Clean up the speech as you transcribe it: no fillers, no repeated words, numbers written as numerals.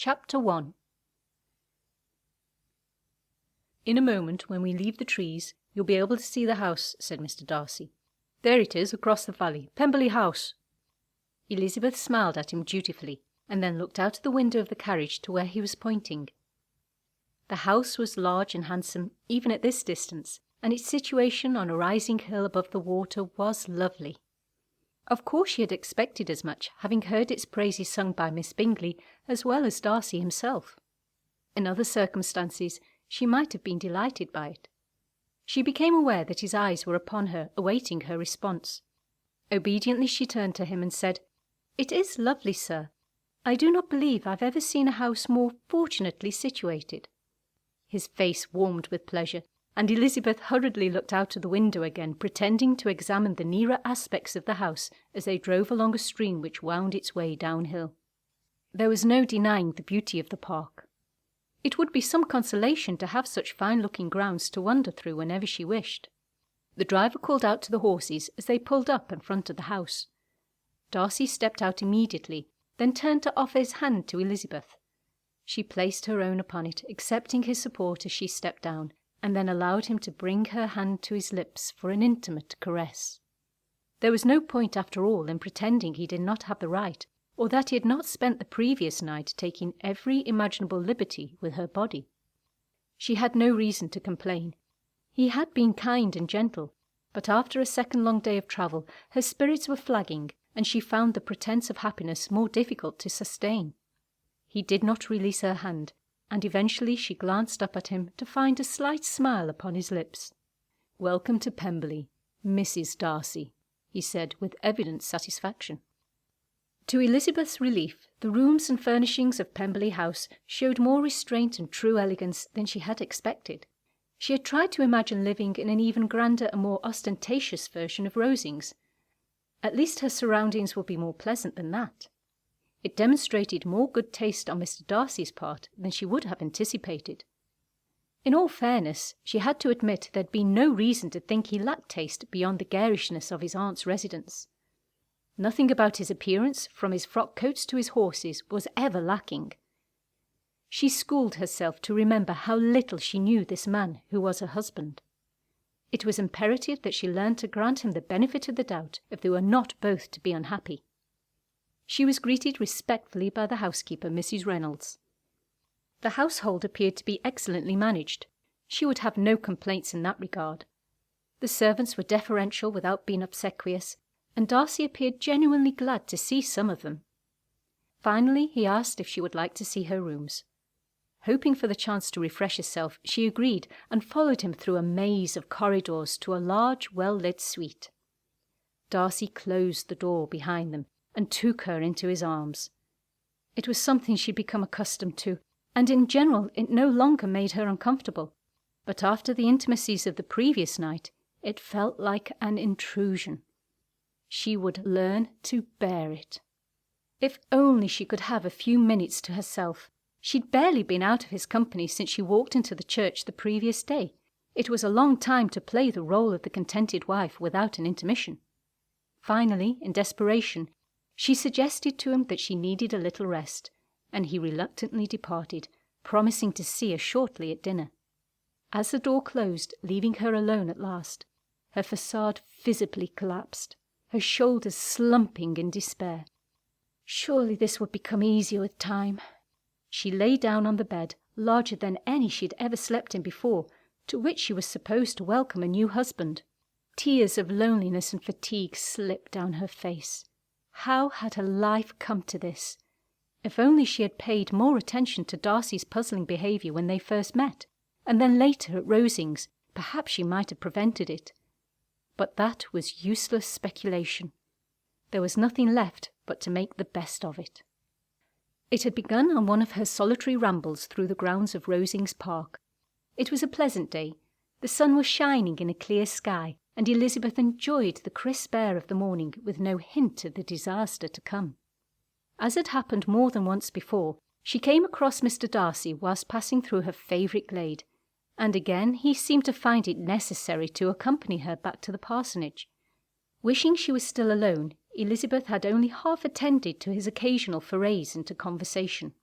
Chapter 1. "In a moment, when we leave the trees, you'll be able to see the house," said Mr. Darcy. "There it is, across the valley. Pemberley House." Elizabeth smiled at him dutifully, and then looked out of the window of the carriage to where he was pointing. The house was large and handsome even at this distance, and its situation on a rising hill above the water was lovely. Of course she had expected as much, having heard its praises sung by Miss Bingley as well as Darcy himself. In other circumstances she might have been delighted by it. She became aware that his eyes were upon her, awaiting her response. Obediently she turned to him and said, "It is lovely, sir. I do not believe I've ever seen a house more fortunately situated." His face warmed with pleasure, and Elizabeth hurriedly looked out of the window again, pretending to examine the nearer aspects of the house as they drove along a stream which wound its way downhill. There was no denying the beauty of the park. It would be some consolation to have such fine-looking grounds to wander through whenever she wished. The driver called out to the horses as they pulled up in front of the house. Darcy stepped out immediately, then turned to offer his hand to Elizabeth. She placed her own upon it, accepting his support as she stepped down, and then allowed him to bring her hand to his lips for an intimate caress. There was no point, after all, in pretending he did not have the right, or that he had not spent the previous night taking every imaginable liberty with her body. She had no reason to complain. He had been kind and gentle, but after a second long day of travel her spirits were flagging, and she found the pretence of happiness more difficult to sustain. He did not release her hand, and eventually she glanced up at him to find a slight smile upon his lips. "Welcome to Pemberley, Mrs. Darcy," he said with evident satisfaction. To Elizabeth's relief, the rooms and furnishings of Pemberley House showed more restraint and true elegance than she had expected. She had tried to imagine living in an even grander and more ostentatious version of Rosings. At least her surroundings would be more pleasant than that. It demonstrated more good taste on Mr. Darcy's part than she would have anticipated. In all fairness, she had to admit there had been no reason to think he lacked taste beyond the garishness of his aunt's residence. Nothing about his appearance, from his frock coats to his horses, was ever lacking. She schooled herself to remember how little she knew this man who was her husband. It was imperative that she learn to grant him the benefit of the doubt if they were not both to be unhappy. She was greeted respectfully by the housekeeper, Mrs. Reynolds. The household appeared to be excellently managed. She would have no complaints in that regard. The servants were deferential without being obsequious, and Darcy appeared genuinely glad to see some of them. Finally he asked if she would like to see her rooms. Hoping for the chance to refresh herself, she agreed, and followed him through a maze of corridors to a large, well-lit suite. Darcy closed the door behind them and took her into his arms. It was something she had become accustomed to, and in general it no longer made her uncomfortable. But after the intimacies of the previous night, it felt like an intrusion. She would learn to bear it. If only she could have a few minutes to herself. She'd barely been out of his company since she walked into the church the previous day. It was a long time to play the role of the contented wife without an intermission. Finally, in desperation, she suggested to him that she needed a little rest, and he reluctantly departed, promising to see her shortly at dinner. As the door closed, leaving her alone at last, her facade visibly collapsed, her shoulders slumping in despair. Surely this would become easier with time. She lay down on the bed, larger than any she had ever slept in before, to which she was supposed to welcome a new husband. Tears of loneliness and fatigue slipped down her face. How had her life come to this? If only she had paid more attention to Darcy's puzzling behaviour when they first met, and then later at Rosings, perhaps she might have prevented it. But that was useless speculation. There was nothing left but to make the best of it. It had begun on one of her solitary rambles through the grounds of Rosings Park. It was a pleasant day. The sun was shining in a clear sky, and Elizabeth enjoyed the crisp air of the morning with no hint of the disaster to come. As had happened more than once before, she came across Mr. Darcy whilst passing through her favourite glade, and again he seemed to find it necessary to accompany her back to the parsonage. Wishing she was still alone, Elizabeth had only half attended to his occasional forays into conversation.